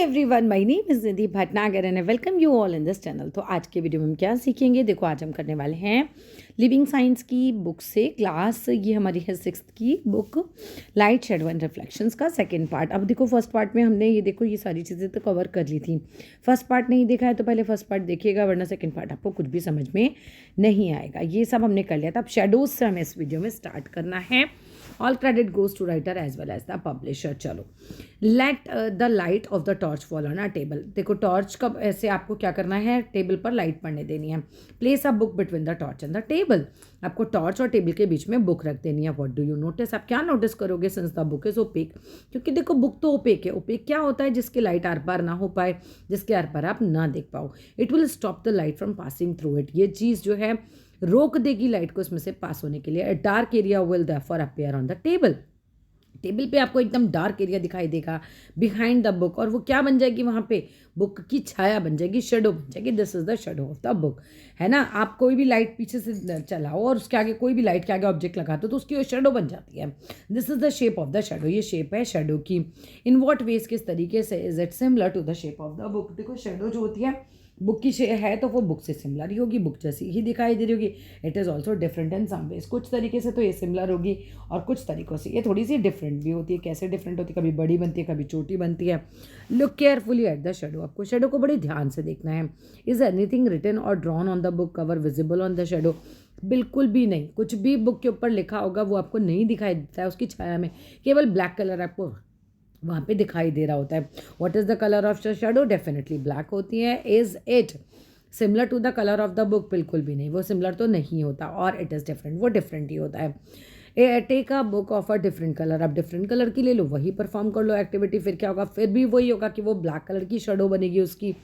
Everyone, my name is Nidhi Bhatnagar and I welcome you all in this channel. तो आज के video में हम क्या सीखेंगे, देखो आज हम करने वाले हैं लिविंग साइंस की बुक से क्लास, ये हमारी है 6th की book light shadow and reflections का सेकंड पार्ट। अब देखो फर्स्ट पार्ट में हमने ये देखो ये सारी चीज़ें तो कवर कर ली थी। फर्स्ट पार्ट नहीं देखा है तो पहले फर्स्ट पार्ट देखिएगा, वरना सेकेंड पार्ट आपको कुछ भी समझ में नहीं आएगा। ये सब हमने कर लिया था। अब शेडोज से हमें इस वीडियो में स्टार्ट करना है। All credit goes to writer as well as the publisher. चलो, let the light of the torch fall on a table. देखो टॉर्च का ऐसे आपको क्या करना है, टेबल पर लाइट पड़ने देनी है। Place a book between the torch and the table. आपको टॉर्च और टेबल के बीच में बुक रख देनी है। व्हाट डू यू नोटिस, आप क्या नोटिस करोगे since the book is opaque. क्योंकि देखो बुक तो ओपेक है। ओपेक क्या होता है, जिसकी लाइट आर पार ना हो पाए, जिसके आर पार आप ना देख पाओ। It will stop the light from passing through it. ये चीज़ जो है रोक देगी लाइट को इसमें से पास होने के लिए। अ dark area will therefore appear on the table. Table पे आपको एकदम डार्क एरिया दिखाई देगा बिहाइंड द बुक, और वो क्या बन जाएगी वहाँ पे, बुक की छाया बन जाएगी, शेडो बन जाएगी। This is the shadow of the book, है ना। आप कोई भी लाइट पीछे से चलाओ और उसके आगे कोई भी लाइट के आगे ऑब्जेक्ट लगाते हो तो उसकी शेडो बन जाती है। This is the shape of the shadow. ये शेप है शेडो की। इन वॉट वेज, किस तरीके से, is it similar to the shape of the book. देखो शेडो जो होती है बुक की है तो वो बुक से सिमिलर ही होगी, बुक जैसी ही दिखाई दे रही होगी। It is also different in some ways. कुछ तरीके से तो ये सिमिलर होगी और कुछ तरीक़ों से ये थोड़ी सी डिफरेंट भी होती है। कैसे डिफरेंट होती है, कभी बड़ी बनती है कभी छोटी बनती है। Look carefully at the shadow. आपको शेडो को बड़ी ध्यान से देखना है। इज़ एनीथिंग रिटन और drawn on the book cover visible on the shadow. बिल्कुल भी नहीं, कुछ भी बुक के ऊपर लिखा होगा वो आपको नहीं दिखाई देता है उसकी छाया में। केवल ब्लैक कलर आपको वहाँ पे दिखाई दे रहा होता है। What is the colour of the shadow, definitely black होती है। Is it similar to the colour of the book, बिल्कुल भी नहीं, वो सिमिलर तो नहीं होता। और इट इज़ डिफरेंट, वो डिफरेंट ही होता है। Take a book of a different colour. आप डिफरेंट कलर की ले लो, वही परफॉर्म कर लो एक्टिविटी। फिर क्या होगा, फिर भी वही होगा कि वो ब्लैक कलर की शेडो बनेगी उसकी,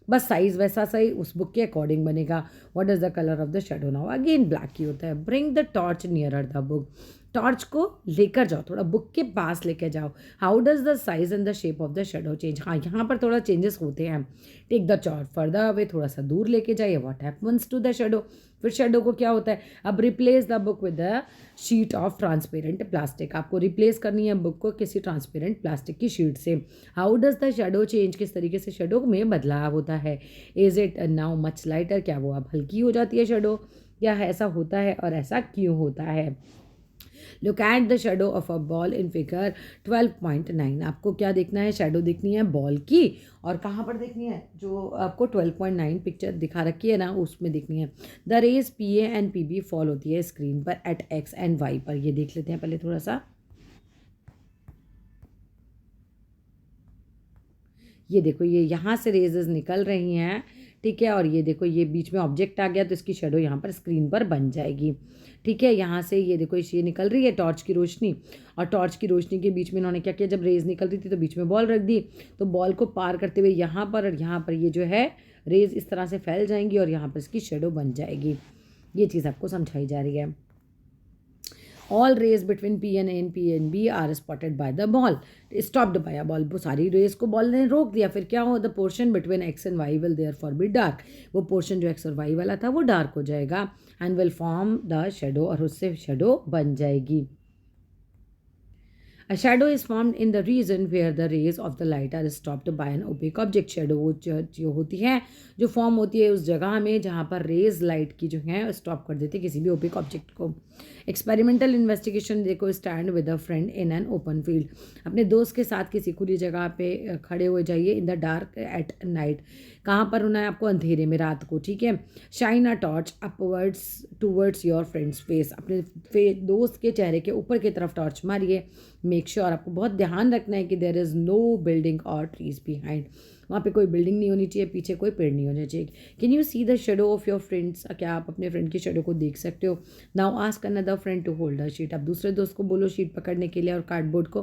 बस साइज वैसा सही उस बुक के अकॉर्डिंग बनेगा। What is the colour of the shadow now, again black ही होता है। Bring the torch nearer the book. Torch को लेकर जाओ, थोड़ा बुक के पास लेकर जाओ। How does the size and the shape of the shadow change. हाँ, यहाँ पर थोड़ा चेंजेस होते हैं। Take the torch further away, थोड़ा सा दूर लेके जाइए। What happens to the shadow, फिर शेडो को क्या होता है। अब replace the book with the sheet of transparent plastic. आपको रिप्लेस करनी है बुक को किसी ट्रांसपेरेंट प्लास्टिक की शीट से। How does the shadow change, किस तरीके से शेडो में बदलाव होता है। Is it now much lighter, क्या वो अब हल्की हो जाती है शेडो, या ऐसा होता है और ऐसा क्यों होता है। Look at the shadow of a ball in figure 12.9। आपको क्या देखना है, शेडो देखनी है बॉल की, और कहाँ पर देखनी है, जो आपको 12.9 पिक्चर दिखा रखी है ना उसमें देखनी है। The rays PA and PB fall होती है स्क्रीन पर एट X एंड Y पर। ये देख लेते हैं पहले थोड़ा सा। ये देखो ये यहाँ से रेजेस निकल रही हैं, ठीक है। और ये देखो ये बीच में ऑब्जेक्ट आ गया तो इसकी शेडो यहाँ पर स्क्रीन पर बन जाएगी, ठीक है। यहाँ से ये देखो ये निकल रही है टॉर्च की रोशनी, और टॉर्च की रोशनी के बीच में इन्होंने क्या किया, जब रेज निकल रही थी तो बीच में बॉल रख दी, तो बॉल को पार करते हुए यहाँ पर और यहाँ पर ये जो है रेज इस तरह से फैल जाएंगी और यहाँ पर इसकी शेडो बन जाएगी। ये चीज़ आपको समझाई जा रही है। All rays between P and P and B are spotted by the ball, stopped by a ball. वो सारी रेज को बॉल ने रोक दिया। फिर क्या हो, the portion between X and Y will therefore be dark. वो पोर्शन जो X और Y वाला था वो डार्क हो जाएगा। And will form the shadow, और उससे शेडो बन जाएगी। A shadow is formed in the region where the rays of the light are stopped by an opaque object. Shadow वो जो होती है, जो फॉर्म होती है उस जगह में जहाँ पर रेज लाइट की जो है स्टॉप कर देती है किसी भी ओपेक ऑब्जेक्ट को। एक्सपेरिमेंटल इन्वेस्टिगेशन, देखो stand with a friend in an open field. अपने दोस्त के साथ किसी खुली जगह पे खड़े हो जाइए। In the dark at night, कहाँ पर होना है आपको, अंधेरे में रात को, ठीक है। Shine a torch upwards towards your friends face. अपने दोस्त के चेहरे के ऊपर की तरफ टॉर्च मारिए। मेक श्योर, आपको बहुत ध्यान रखना है कि देयर इज़ नो बिल्डिंग और ट्रीज बिहाइंड। वहाँ पे कोई बिल्डिंग नहीं होनी चाहिए, पीछे कोई पेड़ नहीं होना चाहिए। Can you see the shadow of your friends, क्या आप अपने फ्रेंड की शेडो को देख सकते हो। Now ask another friend to hold a sheet. अब दूसरे दोस्त को बोलो शीट पकड़ने के लिए और कार्डबोर्ड को।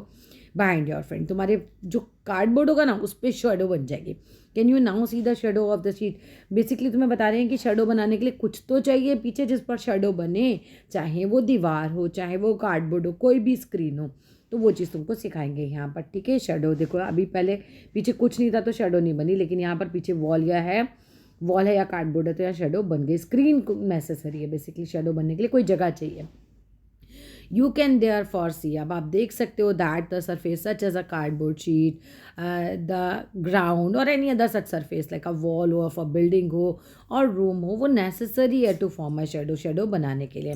बिहाइंड योर फ्रेंड, तुम्हारे जो कार्डबोर्ड होगा ना उस पर शेडो बन जाएगी। Can you now see the shadow of the sheet. Basically तुम्हें बता रहे हैं कि शेडो बनाने के लिए कुछ तो चाहिए पीछे जिस पर शेडो बने, चाहे वो दीवार हो, चाहे वो कार्डबोर्ड हो, कोई भी स्क्रीन हो, तो वो चीज़ तुमको सिखाएंगे यहाँ पर, ठीक है। शेडो देखो अभी पहले पीछे कुछ नहीं था तो शेडो नहीं बनी, लेकिन यहाँ पर पीछे वॉल है या कार्डबोर्ड है तो यहाँ शेडो बन गई। स्क्रीन नेसेसरी है बेसिकली शेडो बनने के लिए, कोई जगह चाहिए। You can therefore see, अब आप देख सकते हो that the surface such as a cardboard sheet, the ground और any other such surface like a wall हो, ऑफ अ बिल्डिंग हो और रूम हो, वो नेसेसरी है to form a shadow, shadow बनाने के लिए।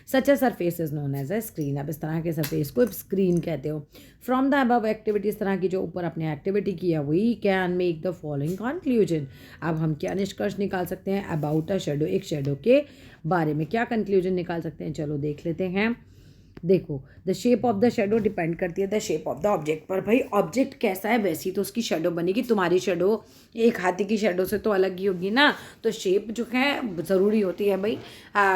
Such a surface is known as a screen, अब इस तरह के सरफेस को स्क्रीन कहते हो। फ्रॉम द अबव एक्टिविटी, इस तरह की जो ऊपर अपने एक्टिविटी की है, we can make the following conclusion, अब हम क्या निष्कर्ष निकाल सकते हैं अबाउट अ शेडो, एक शेडो के बारे में क्या कंक्लूजन निकाल सकते हैं, चलो देख लेते हैं। देखो the shape of the shadow depend करती है the shape of the object पर, भाई ऑब्जेक्ट कैसा है वैसी तो उसकी शेडो बनेगी। तुम्हारी शेडो एक हाथी की शेडो से तो अलग ही होगी ना, तो शेप जो है ज़रूरी होती है भाई,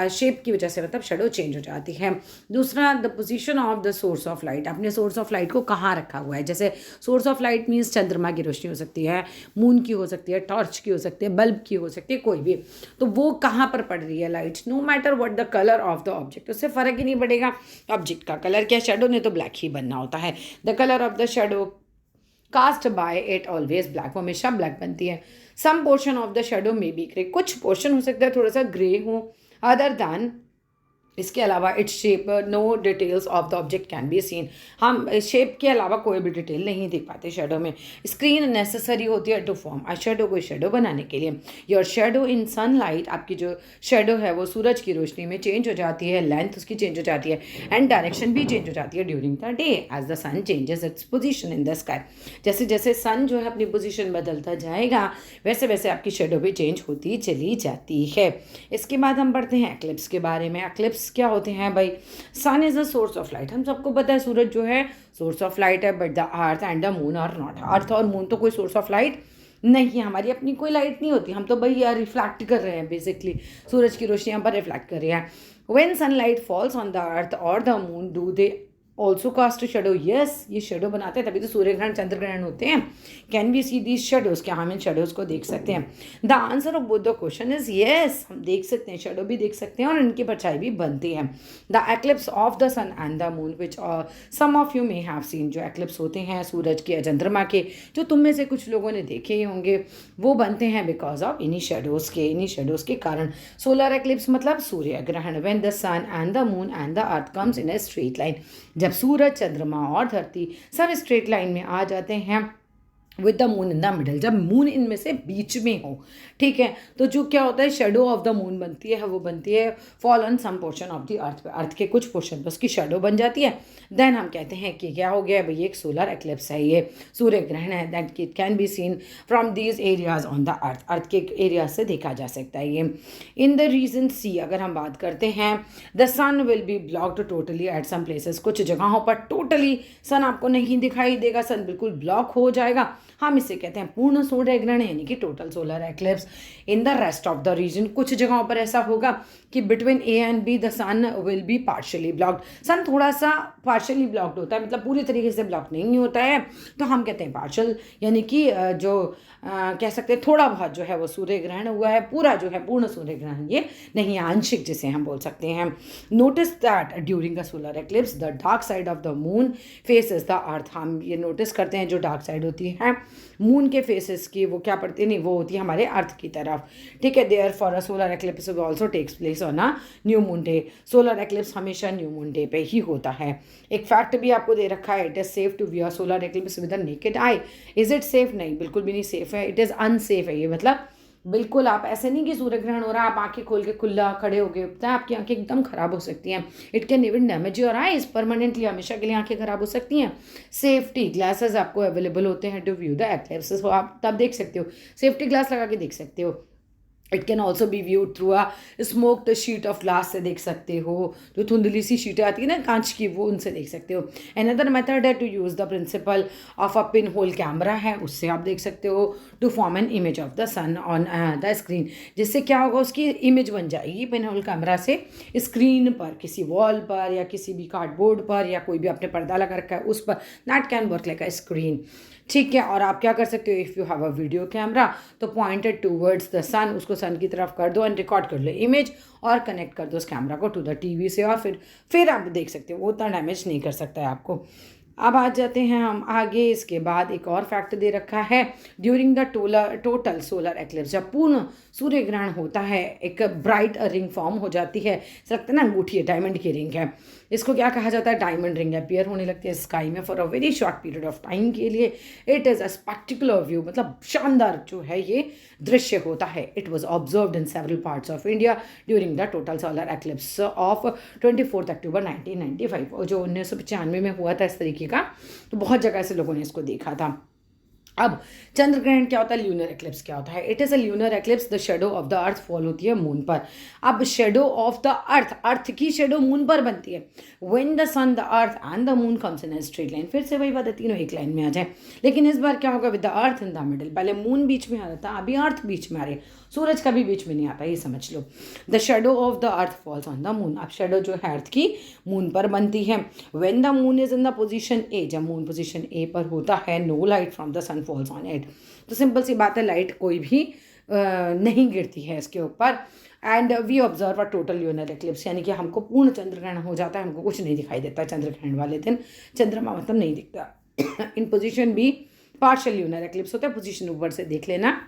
शेप की वजह से मतलब शेडो चेंज हो जाती है। दूसरा the position of the source of light, अपने सोर्स ऑफ लाइट को कहाँ रखा हुआ है, जैसे सोर्स ऑफ लाइट मीन्स चंद्रमा की रोशनी हो सकती है, मून की हो सकती है, टॉर्च की हो सकती है, बल्ब की हो सकती है, कोई भी, तो वो कहाँ पर पड़ रही है light, no matter what the colour of the object, उससे फ़र्क ही नहीं पड़ेगा ऑब्जेक्ट का कलर क्या, शेडो ने तो ब्लैक ही बनना होता है। The colour of the shadow cast by it always black, वो हमेशा ब्लैक बनती है। Some portion of the shadow may be grey, कुछ पोर्शन हो सकता है थोड़ा सा ग्रे हो, अदर दैन इसके अलावा its shape no details of the object can be seen, हम शेप के अलावा कोई भी डिटेल नहीं देख पाते शेडो में। स्क्रीन नेसेसरी होती है टू फॉर्म अ शेडो, कोई शेडो बनाने के लिए। योर शेडो इन सनलाइट, आपकी जो शेडो है वो सूरज की रोशनी में चेंज हो जाती है, लेंथ उसकी चेंज हो जाती है एंड डायरेक्शन भी चेंज हो जाती है during the day as the sun changes its position in the sky, जैसे जैसे सन जो है अपनी पोजिशन बदलता जाएगा वैसे वैसे आपकी शेडो भी चेंज होती चली जाती है। इसके बाद हम पढ़ते हैं एक्लिप्स के बारे में। एक्लिप्स क्या होते हैं भाई, sun is a source of light, हम सबको पता है सूरज जो है सोर्स ऑफ लाइट है, but the earth and the moon are not, earth और मून तो कोई सोर्स ऑफ लाइट नहीं है, हमारी अपनी कोई लाइट नहीं होती, हम तो भाई यार रिफ्लेक्ट कर रहे हैं, बेसिकली सूरज की रोशनी हम पर रिफ्लेक्ट कर रही है। When sunlight falls on the earth और the moon do they also cast shadow, yes ये शेडो बनाते हैं, तभी तो सूर्य ग्रहण चंद्र ग्रहण होते हैं। Can we see these shadows, क्या हम इन शेडोज को देख सकते हैं। The answer of both the question is yes, हम देख सकते हैं, शेडो भी देख सकते हैं और इनकी परछाई भी बनती है। The eclipse of the sun and the moon which some of you may have seen, जो एक्लिप्स होते हैं सूरज के या चंद्रमा के, जो तुम में से कुछ लोगों ने देखे ही होंगे, वो बनते हैं बिकॉज ऑफ इन्हीं शेडोज के कारण। सोलर एक्लिप्स मतलब सूर्य ग्रहण, when the sun and the moon and the earth comes in a straight line, जब सूरज चंद्रमा और धरती सब स्ट्रेट लाइन में आ जाते हैं with the moon in the middle, जब मून इनमें से बीच में हो, ठीक है, तो जो क्या होता है शेडो ऑफ द मून बनती है, वो बनती है fall on some portion of the earth पे, अर्थ के कुछ पोर्शन पर उसकी शेडो बन जाती है। देन हम कहते हैं कि क्या हो गया भाई, एक सोलर एक्लिप्स है, ये सूर्य ग्रहण है, that it can be seen from these areas on the earth, earth के एरिया से देखा जा सकता है ये। इन द रीजन सी, अगर हम बात करते हैं, the sun will be blocked totally at some places, कुछ जगहों पर टोटली सन आपको नहीं दिखाई देगा, सन बिल्कुल ब्लॉक हो जाएगा, हम इसे कहते हैं पूर्ण सूर्य ग्रहण यानी कि total solar eclipse. In the rest of the region, कुछ जगहों पर ऐसा होगा कि between A and B the sun will be partially blocked, sun थोड़ा सा पार्शियली ब्लॉक्ड होता है, मतलब पूरी तरीके से ब्लॉक नहीं होता है, तो हम कहते हैं पार्शियल, यानी कि जो कह सकते हैं थोड़ा बहुत जो है वो सूर्य ग्रहण हुआ है, पूरा जो है पूर्ण सूर्य ग्रहण ये नहीं, आंशिक जिसे हम बोल सकते हैं। Notice that during the solar eclipse the dark side of the moon faces the earth, हम ये नोटिस करते हैं जो डार्क साइड होती है मून के फेसेस की, वो क्या पड़ती नहीं, वो होती है हमारे अर्थ की तरफ, ठीक है। Therefore a solar eclipse also takes place on a new moon day, solar eclipse हमेशा न्यू मून डे पे ही होता है। एक फैक्ट भी आपको दे रखा है, it is safe to view solar eclipse with a naked eye, is it safe, नहीं बिल्कुल भी नहीं सेफ है, इट इज़ अनसेफ है ये, मतलब बिल्कुल आप ऐसे नहीं कि सूर्य ग्रहण हो रहा है आप आंखें खोल के खुला खड़े हो गए, पता है आपकी आंखें एकदम खराब हो सकती हैं, it can even damage your eyes permanently, हमेशा के लिए आंखें खराब हो सकती हैं। सेफ्टी ग्लासेस आपको अवेलेबल होते हैं टू व्यू द एक्लिप्स, तो आप तब देख सकते हो, सेफ्टी ग्लास लगा के देख सकते हो। It can also be viewed through a smoked sheet of glass से देख सकते हो, जो धुंधली सी शीटें आती है ना कांच की, वो उनसे देख सकते हो। अनदर मेथड है to use the principle of a pin hole camera है, उससे आप देख सकते हो to form an image of the sun on the screen, जिससे क्या होगा उसकी इमेज बन जाएगी पिन होल कैमरा से स्क्रीन पर, किसी वॉल पर या किसी भी कार्डबोर्ड पर या कोई भी आपने पर्दा लगा रखा है उस पर, that can work like a screen, ठीक है। और आप क्या कर सकते हो, if you have a video camera तो पॉइंटेड टूवर्ड्स द सन, उसको सन की तरफ कर दो एंड रिकॉर्ड कर लो इमेज और कनेक्ट कर दो उस कैमरा को टू द टीवी से, और फिर आप देख सकते हो, वो उतना डैमेज नहीं कर सकता है आपको। अब आ जाते हैं हम आगे, इसके बाद एक और फैक्ट दे रखा है, during the total solar eclipse, जब पूर्ण सूर्य ग्रहण होता है एक ब्राइट रिंग फॉर्म हो जाती है, लगता है ना अंगूठी है, डायमंड की रिंग है, इसको क्या कहा जाता है, डायमंड रिंग अपीयर होने लगती है स्काई में for a very short period of time के लिए। It is a spectacular view, मतलब शानदार जो है ये दृश्य होता है। It was observed in several parts of India during the total solar eclipse of 24 अक्टूबर 1995, और जो 1995 में हुआ था इस तरीके का, तो बहुत जगह से लोगों ने इसको देखा था। अब चंद्र ग्रहण क्या होता है, ल्यूनर एक्लिप्स क्या होता है। It is a lunar eclipse, the shadow of the earth fall होती है मून पर। अब shadow of the earth, earth की शेडो मून पर बनती है। When the sun, the earth and the moon comes in straight line, फिर से वही बात है, तीनों एक लाइन में आ जाए। लेकिन इस बार क्या होगा, with the earth in the middle. पहले मून बीच में आ रहा था, अभी अर्थ बीच में आ रही है, सूरज कभी बीच में नहीं आता, ये समझ लो। The shadow of the earth falls on the moon. अब शेडो जो है अर्थ की मून पर बनती है। When the moon is in the position A, जब मून पोजीशन ए पर होता है, no light from the sun falls on it. तो सिंपल सी बात है, लाइट कोई भी नहीं गिरती है इसके ऊपर। And we observe a total lunar eclipse, यानी कि हमको पूर्ण चंद्रग्रहण हो जाता है, हमको कुछ नहीं दिखाई देता चंद्रग्रहण वाले दिन, चंद्रमा मतलब नहीं दिखता। इन पोजीशन भी पार्शियल ल्यूनर एक्लिप्स होता है, पोजीशन ऊपर से देख लेना।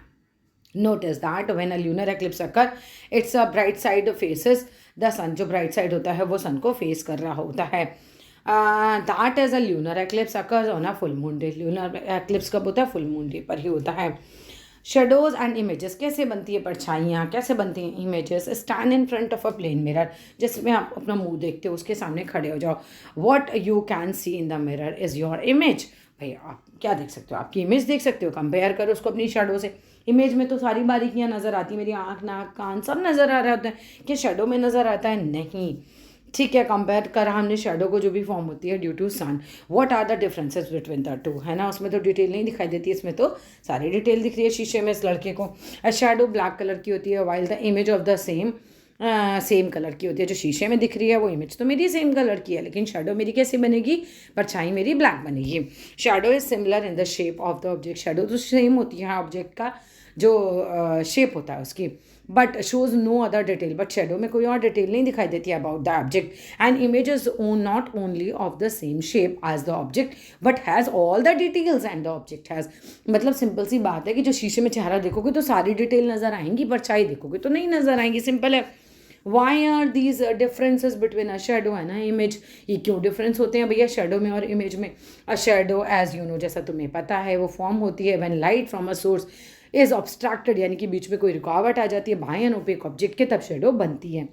Notice that when a lunar eclipse occur, its a bright side faces the sun. जो bright side होता है वो sun को face कर रहा होता है। That is a lunar eclipse occurs on a full moon day. Lunar eclipse कब होता है, full moon day पर ही होता है। शेडोज एंड इमेजेस, कैसे बनती है परछाइयाँ, कैसे बनती हैं images. Stand in front of a plane mirror, जिसमें आप अपना मुंह देखते हो उसके सामने खड़े हो जाओ। What you can C in the mirror is your image. भाई आप क्या देख सकते हो, आपकी इमेज देख सकते हो। कंपेयर करो उसको अपनी शेडो से। इमेज में तो सारी बारीकियाँ नज़र आती, मेरी आँख, नाक, कान सब नज़र आ रहा होता है, क्या शेडो में नज़र आता है, नहीं। ठीक है, कंपेयर करा हमने शेडो को, जो भी फॉर्म होती है due to sun. What are the differences between the two, है ना। उसमें तो डिटेल नहीं दिखाई देती, इसमें तो सारी डिटेल दिख रही है शीशे में इस लड़के को। शेडो ब्लैक कलर की होती है, while the image of the same colour की होती है। जो शीशे में दिख रही है वो इमेज तो मेरी सेम कलर की है, लेकिन शेडो मेरी कैसी बनेगी, परछाई मेरी ब्लैक बनेगी। Shadow is similar in the shape of the object, shadow तो सेम होती है ऑब्जेक्ट का जो शेप होता है उसकी, but shows no other detail. But shadow में कोई और डिटेल नहीं दिखाई देती है about the object. And image is not only of the same shape as the object but has all the details and the object has. मतलब simple सी बात है कि जो शीशे में चेहरा देखोगे तो सारी डिटेल नज़र आएंगी, परछाई देखोगे तो नहीं नज़र आएंगी, सिंपल है। Why are these differences between a shadow and a image, ये क्यों डिफरेंस होते हैं भैया शेडो में और इमेज में। A shadow as you know, जैसा तुम्हें पता है, वो फॉर्म होती है when light from a source is obstructed, यानी कि बीच में कोई रुकावट आ जाती है बाय एन ओपेक ऑब्जेक्ट के, तब शेडो बनती है।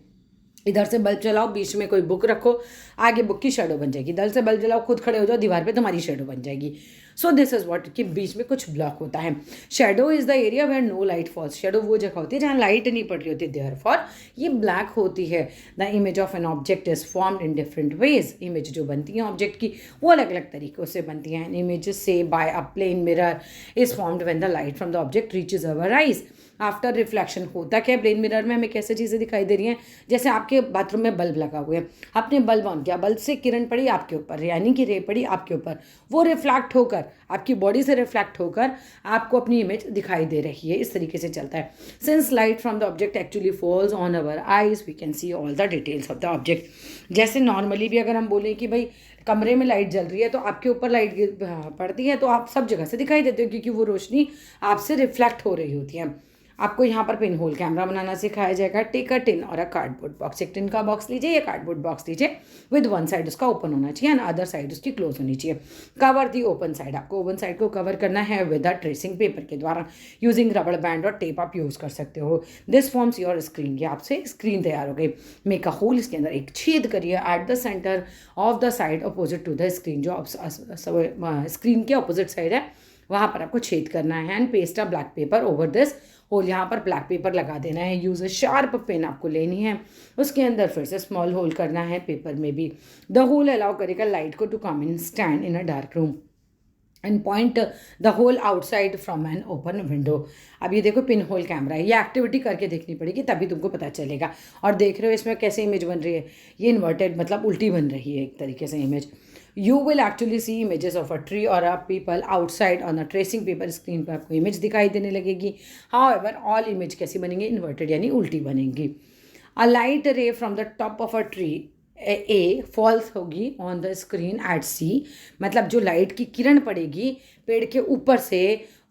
इधर से बल्ब जलाओ, बीच में कोई बुक रखो, आगे बुक की शेडो बन जाएगी। इधर से बल्ब जलाओ, खुद खड़े हो जाओ दीवार पे, तुम्हारी शेडो बन जाएगी। सो दिस इज व्हाट, कि बीच में कुछ ब्लॉक होता है। Shadow is the area where no light falls, shadow वो जगह होती है जहाँ लाइट नहीं पड़ रही होती, देयरफॉर ये ब्लैक होती है। The image of an object is formed in different ways, image जो बनती है ऑब्जेक्ट की वो अलग अलग तरीक़ों से बनती हैं। इमेज से by a plane mirror is formed when the light from the object reaches our eyes after reflection. होता क्या प्लेन मिरर में हमें कैसे चीज़ें दिखाई दे रही हैं, जैसे आपके बाथरूम में बल्ब लगा हुआ है, आपने बल्ब ऑन किया, बल्ब से किरण पड़ी आपके ऊपर, यानी कि रे पड़ी आपके ऊपर, वो रिफ्लेक्ट होकर आपकी बॉडी से रिफ्लेक्ट होकर आपको अपनी इमेज दिखाई दे रही है। इस तरीके से चलता है। Since light from the object actually falls on our eyes we can see all the details of the object. जैसे नॉर्मली भी अगर हम बोलें कि भाई कमरे में लाइट जल रही है तो आपके ऊपर लाइट पड़ती है तो आप सब जगह से दिखाई देते हो, क्योंकि वो रोशनी आपसे रिफ्लेक्ट हो रही होती है। आपको यहाँ पर पिन होल कैमरा बनाना सिखाया जाएगा। टेक अ टिन और अ कार्डबोर्ड बॉक्स, एक टिन का बॉक्स लीजिए या कार्डबोर्ड बॉक्स लीजिए, विद वन साइड उसका ओपन होना चाहिए एंड अदर साइड उसकी क्लोज होनी चाहिए। कवर दी ओपन साइड, आपको ओपन साइड को कवर करना है विद अ ट्रेसिंग पेपर के द्वारा। यूजिंग रबड़ बैंड और टेप आप यूज़ कर सकते हो। दिस फॉर्म्स योर स्क्रीन, ये आपसे स्क्रीन तैयार हो गई। मेक अ होल, इसके अंदर एक छेद करिए at the centre of the side opposite to the screen, जो स्क्रीन के अपोजिट साइड है वहाँ पर आपको छेद करना है। And paste a black paper over this hole, यहाँ पर ब्लैक पेपर लगा देना है। यूज़ अ शार्प पेन आपको लेनी है, उसके अंदर फिर से स्मॉल होल करना है पेपर में भी। द होल अलाउ करेगा लाइट को to come in stand in a dark room and point the hole outside from an open window. अब ये देखो पिन होल कैमरा है, ये एक्टिविटी करके देखनी पड़ेगी तभी तुमको पता चलेगा। और देख रहे हो इसमें कैसे इमेज बन रही है, ये इन्वर्टेड मतलब उल्टी बन रही है एक तरीके से image. You will actually see images of a tree or a people outside on a tracing paper, screen पर आपको इमेज दिखाई देने लगेगी। However, all इमेज कैसी बनेंगी, इन्वर्टेड यानी उल्टी बनेंगी। A light ray from the top of a tree A falls होगी on the screen at C, मतलब जो लाइट की किरण पड़ेगी पेड़ के ऊपर से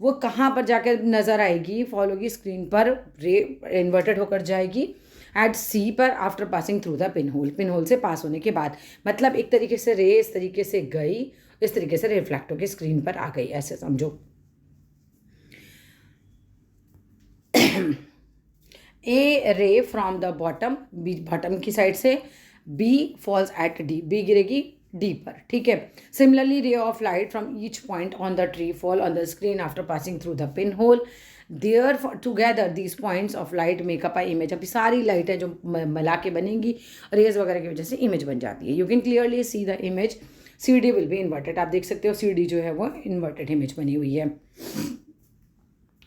वो कहाँ पर जाकर नज़र आएगी, फॉल होगी स्क्रीन पर, रे इन्वर्टेड होकर जाएगी एट सी पर after passing through the pin whole से पास होने के बाद, मतलब एक तरीके से रे इस तरीके से गई, इस तरीके से रिफ्लेक्ट होकर स्क्रीन पर आ गई, ऐसे समझो। A ray from the bottom, B bottom की साइड से, B falls at D, B गिरेगी डी पर, ठीक है। Similarly ray of light from each point on the tree fall on the screen after passing through the pin hole, there together these points of light make up a image. अभी सारी लाइटें जो मिला के बनेंगी रेज वगैरह की वजह से इमेज बन जाती है। You can clearly see the image, C D will be inverted, आप देख सकते हो सी डी जो है वो इन्वर्टेड इमेज बनी हुई है,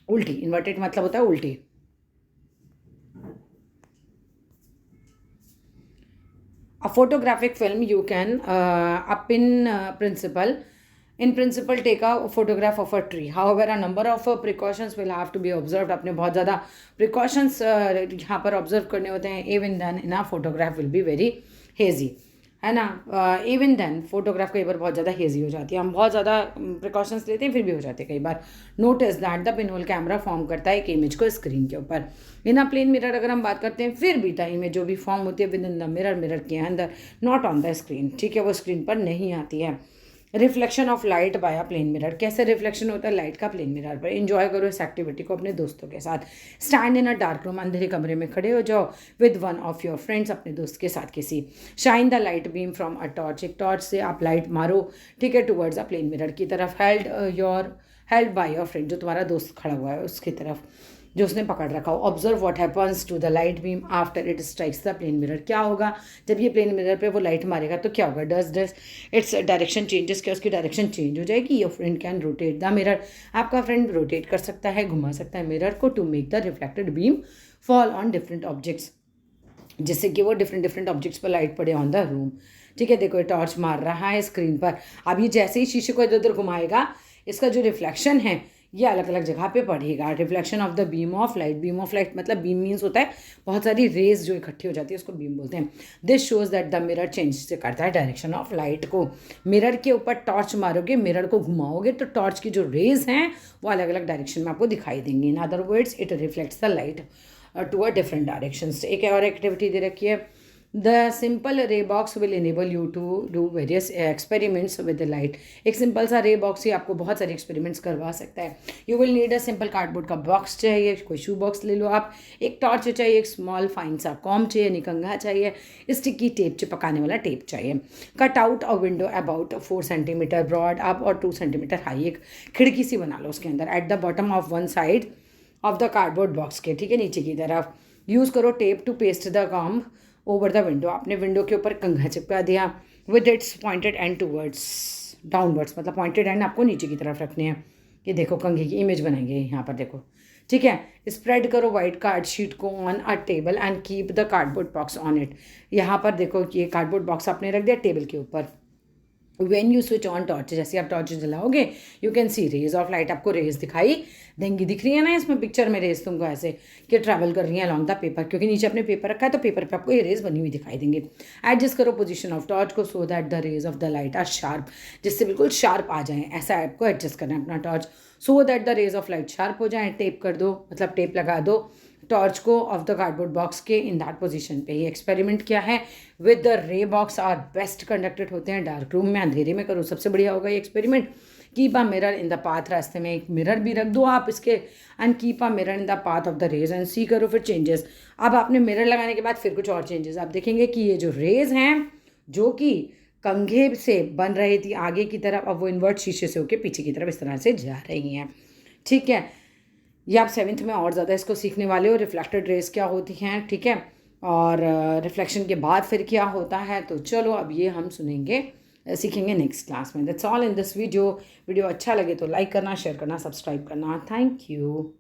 उल्टी। इन्वर्टेड मतलब होता है उल्टी। A photographic film you can up in principle take a photograph of a tree. However, a number of precautions will have to be observed. आपने बहुत ज़्यादा precautions यहाँ पर observe करने होते हैं. Even then in a photograph will be very hazy, है ना। इवन देन फोटोग्राफ कई बार बहुत ज़्यादा हेजी हो जाती है, हम बहुत ज़्यादा प्रिकॉशंस लेते हैं फिर भी हो जाते हैं कई बार। Notice that the pin hole camera form करता है एक इमेज को स्क्रीन के ऊपर। बिना प्लेन मिरर अगर हम बात करते हैं फिर भी द इमेज जो भी फॉर्म होती है विद इन द मिरर के अंदर, नॉट ऑन द स्क्रीन, ठीक है, वो स्क्रीन पर नहीं आती है। Reflection of light by plane mirror, कैसे रिफ्लेक्शन होता है लाइट का प्लेन मिरर पर। एंजॉय करो इस एक्टिविटी को अपने दोस्तों के साथ। Stand in a dark room, अंधेरे कमरे में खड़े हो जाओ with one of your friends, अपने दोस्त के साथ किसी। Shine the light beam from a torch, एक टॉर्च से आप लाइट मारो, ठीक है, टुवर्ड्स अ प्लेन मिरर की तरफ। हेल्ड बाय योर फ्रेंड, जो तुम्हारा दोस्त खड़ा हुआ है उसकी तरफ, जो उसने पकड़ रखा हो। Observe what happens to the light beam after it strikes the plane mirror, क्या होगा जब ये प्लेन मिरर पे वो लाइट मारेगा तो क्या होगा। डज इट्स डायरेक्शन चेंजेस, क्या उसकी डायरेक्शन चेंज हो जाएगी। Your friend can rotate the mirror, आपका फ्रेंड रोटेट कर सकता है, घुमा सकता है मिरर को, to make the reflected beam fall on different objects, जिससे कि वो डिफरेंट ऑब्जेक्ट्स पर लाइट पड़े ऑन द रूम, ठीक है। देखो ये टॉर्च मार रहा है स्क्रीन पर, अब ये जैसे ही शीशे को इधर उधर घुमाएगा इसका जो रिफ्लेक्शन है ये अलग अलग जगह पे पड़ेगा। Reflection of the beam of light, beam of light मतलब बीम मीन्स होता है बहुत सारी रेज जो इकट्ठी हो जाती है उसको बीम बोलते हैं। This shows that the mirror change से करता है डायरेक्शन ऑफ लाइट को। मिरर के ऊपर टॉर्च मारोगे, मिरर को घुमाओगे तो टॉर्च की जो रेज हैं वो अलग अलग डायरेक्शन में आपको दिखाई देंगी। In other words it reflects the light to a different direction. एक और एक्टिविटी दे रखी है, the simple ray box will enable you to do various experiments with the light. एक सिंपल सा रे बॉक्स ही आपको बहुत सारे एक्सपेरिमेंट्स करवा सकता है। You will need a simple cardboard का बॉक्स चाहिए, कोई शू बॉक्स ले लो आप, एक टॉर्च चाहिए, एक स्मॉल फाइन सा कॉम चाहिए, निकंगा चाहिए, स्टिकी टेप चिपकाने वाला टेप चाहिए। Cut out a window about 4 centimetre broad up और 2 सेंटीमीटर हाई, एक खिड़की सी बना लो उसके अंदर, at the bottom of one side of the cardboard box के, ठीक है, नीचे की तरफ। यूज़ करो tape to paste the comb over the window, आपने विंडो के ऊपर कंघा चिपका दिया with its pointed end towards downwards, मतलब पॉइंटेड एंड आपको नीचे की तरफ रखने हैं। ये देखो कंघे की इमेज बनाएंगे यहाँ पर, देखो, ठीक है। स्प्रेड करो वाइट कार्ड शीट को on a table and keep the cardboard box on it. यहाँ पर देखो ये कार्डबोर्ड बॉक्स आपने रख दिया टेबल के ऊपर। When you switch on torch, जैसे आप टॉर्च जलाओगे you can see rays of light, आपको रेज दिखाई देंगी। दिख रही है ना इसमें पिक्चर में रेज तुमको ऐसे कि ट्रैवल कर रही है अलॉन्ग द पेपर, क्योंकि नीचे अपने पेपर रखा है तो पेपर पे आपको ये रेज बनी हुई दिखाई देंगे। एडजस्ट करो पोजीशन ऑफ टॉर्च को so that the rays of the light are sharp, जिससे बिल्कुल शार्प आ जाएँ, ऐसा आपको एडजस्ट करना है अपना torch, so that the rays of light sharp हो जाए। टेप कर दो, मतलब टेप लगा दो टॉर्च को ऑफ द कार्डबोर्ड बॉक्स के इन दैट पोजीशन पे। ये एक्सपेरिमेंट क्या है, with the ray box are best conducted होते हैं डार्क रूम में, अंधेरे में करो सबसे बढ़िया होगा ये experiment. Keep a mirror in the path, रास्ते में एक मिरर भी रख दो आप इसके, and keep a mirror in the path of the rays and see करो फिर चेंजेस। अब आपने मिरर लगाने के बाद फिर कुछ और चेंजेस आप देखेंगे कि ये जो रेज हैं जो कि कंघे से बन रही थी आगे की तरफ, अब वो इन्वर्ट शीशे से होकर पीछे की तरफ इस तरह से जा रही हैं, ठीक है। ये आप 7th में और ज़्यादा इसको सीखने वाले हो, रिफ्लेक्टेड रेज क्या होती हैं, ठीक है, और रिफ्लेक्शन के बाद फिर क्या होता है। तो चलो अब ये हम सीखेंगे नेक्स्ट क्लास में। That's all in this video. Video अच्छा लगे तो लाइक करना, शेयर करना, सब्सक्राइब करना। Thank you.